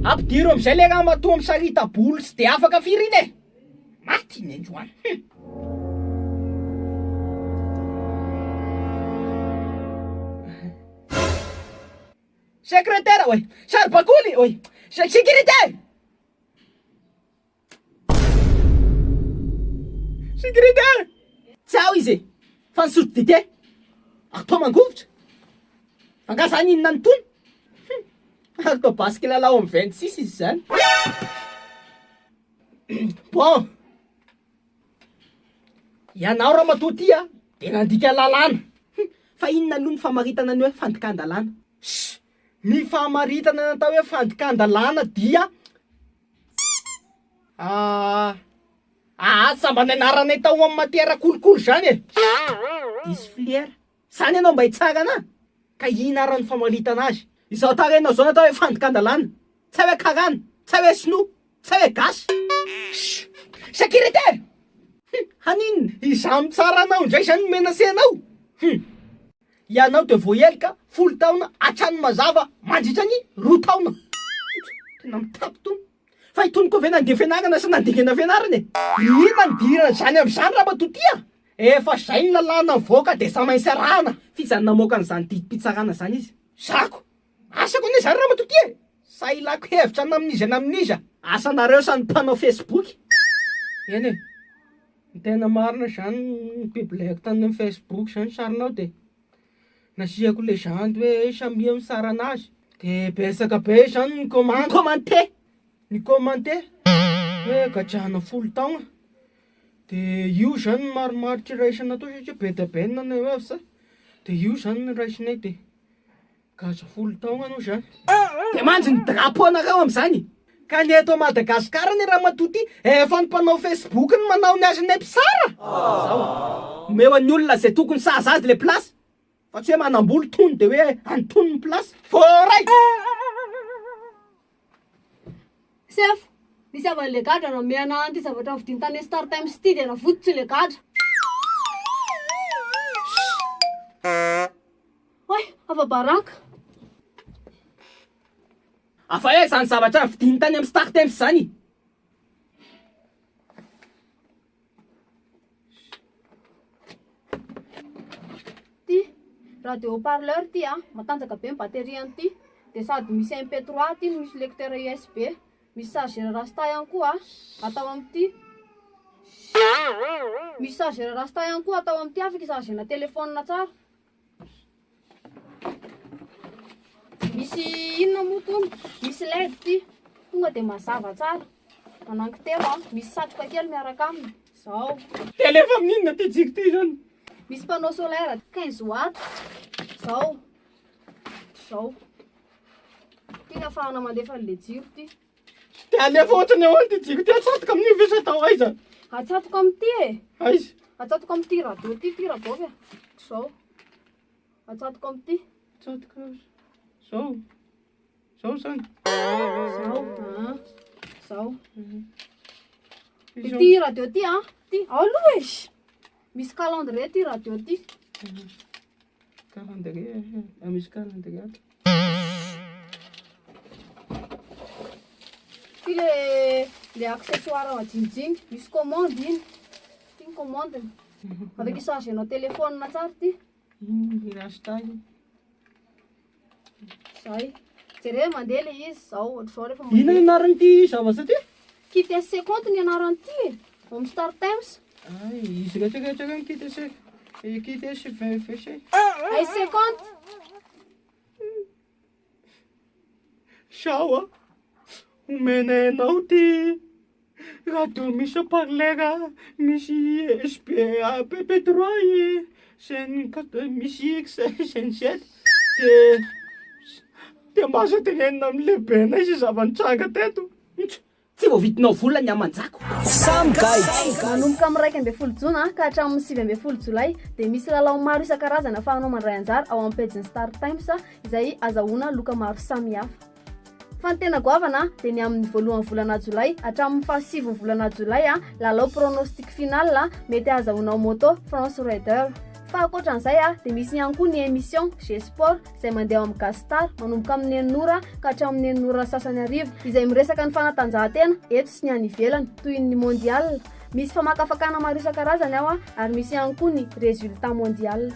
Ampidiro am'izay le ramatoaamisarita bolo sy de afaka firy iny e. Maty ny androany. Secrétaire, ouais. Sarbakoly, ouais. Sécurité. Sécurité. Ciao izy. Fansotro dite. Atao mangovitra. Angasany inona ny tony? Atao basket lalao am 26 izy zany. Bon. Ianao ramatoa ty a, de nandika lalàna. Fa inona aloha ny famaritana ny hoe fandikan-dalàna? Ny famaritana natao hoe fandikan-dalàna dia sambany anarana tao amin'ny matiera kolokolo zany e. Disfilière. Zany ianao mba hitsara ana. Ka inarany famaritana azy. Izao tarenao zao natao hoe fandikan-dalàna. Tsy hoe karana, tsy hoe sinoa, tsy hoe gasy. Sécurité. Hanino? Izamy tsara anao ndray zany menasenao. Ianao de voyelika 10 taona hatrany mazava mandritrany 2 taona. Tena mitapy tony. Fa itony koa ve nandeha fianarana sy nandingana fianarana e. Ina ny dirana zany amin'izany ramatoa ty a. Efa zay ny lalàna mivoaka de sa maintsy arahana. Fizany namoaka an'izany FITSARANA zany izy. Zako. Asako ane zany ramatoa ty e. Sa ilako hevitra amin'izy amin'izy. Asanareo sa ny mpanao Facebook. Eny e. Ny tena marina zany bibleko tany amin'ny Facebook zany sarinao de nasiako legende hoe SAMY misara anazy. De betsaka be zany ny commenté. Ny commenté hoe gadrana 10 taona. De io zany maromarotry raisina atao satria be da be nanay hoe sa. De io zany ny raisinay de gaja 10 taona anao zany. De manjo ny drapeau anareo am'izany. Ka ny eto Madagasikara ny ramatoa ty efa ny mpanao Facebook ny manao ny azy ny mpisara. Zao. Meo ny olona zay tokony saza azy le place. Fa tsy hoe manamboly tony de hoe antony ny place. Voray. Chef, misy avy le gadra na miana anty zavatra vidiny tany Star Times ty de na fototsy le gadra. Oi, afa baraka. Afa e zany zavatra vidiny tany amin'ny Star Times zany. Ty, radio parleur ty a, matanjaka be ny batterie anty. De sady misy MP3 ty, misy lecteur USB. Misy chargeur rasta ihany koa atao amin'ity. Misy chargeur rasta ihany koa atao amin'ity afaka chargena telephone tsara. Misy inona moa tony? Misy LED ty. Tonga de mazava tsara. Ananky telo misy satroka kely miaraka aminy. Zao. Telefa amin'inona ty jiko ty zany? Misy panneau solaire 15 watts. Zao. Zao. Ty ny afahana mandefa le jiro ty. De alefa ohatrany ahoana ty jiko ty atsatoka amin'ny vesa tao aiza? Atsatoka amin'ty e. Aiza? Atsatoka amin'ty radio ty radio e. Zao. Atsatoka amin'ty. Atsatoka zao. Zao zany. Zao. Zao. Ty radio ty ty aloha e. Misy calendrier ty radio ty. Calendrier, misy calendrier. Ty le accessoire majinijiny, misy commande iny. Ty ny commande. Avec chargenao téléphone tsara ty. Rasta. Zay. Jereo mandeha le izy zao ohatr'izao rehefa Ina ny anaran'ity zavatra ty? QTC compte ny anaran'ity. Home Star Times. Ay, izy rehetrarehetra ny QTC. QTC VFC. Ay 50. Sao omena anao ty radio misy parlera misy PP3 misy X57 de mbaza tenenina amin'ny lehibena izy zava-nitranga teto. Tsy voavitinao vola ny amanjako. Manomboka amin'ny 2 Jona ka hatramin'ny 7 Jolay de misy lalao maro isan-karazana ahafahanao mandray anjara ao amin'ny page-ny Star Times izay azahoana loka maro samihafa. Fa ny tena goavana de ny amin'ny voalohan'ny volana Jolay hatramin'ny 7 volana Jolay lalao pronostic final mety azahoanao moto France Raider Fa ankoatran'izay dia misy ihany koa ny émission G Sport izay mandeha amin'ny Gastar manomboka amin'ny 9 ka hatramin'ny 9 sasany arivo izay miresaka ny fanatanjahantena eto sy ny any ivelany toy ny mondial. Misy famakafakana maro isan-karazany ao ary misy ihany koa ny résultat mondial.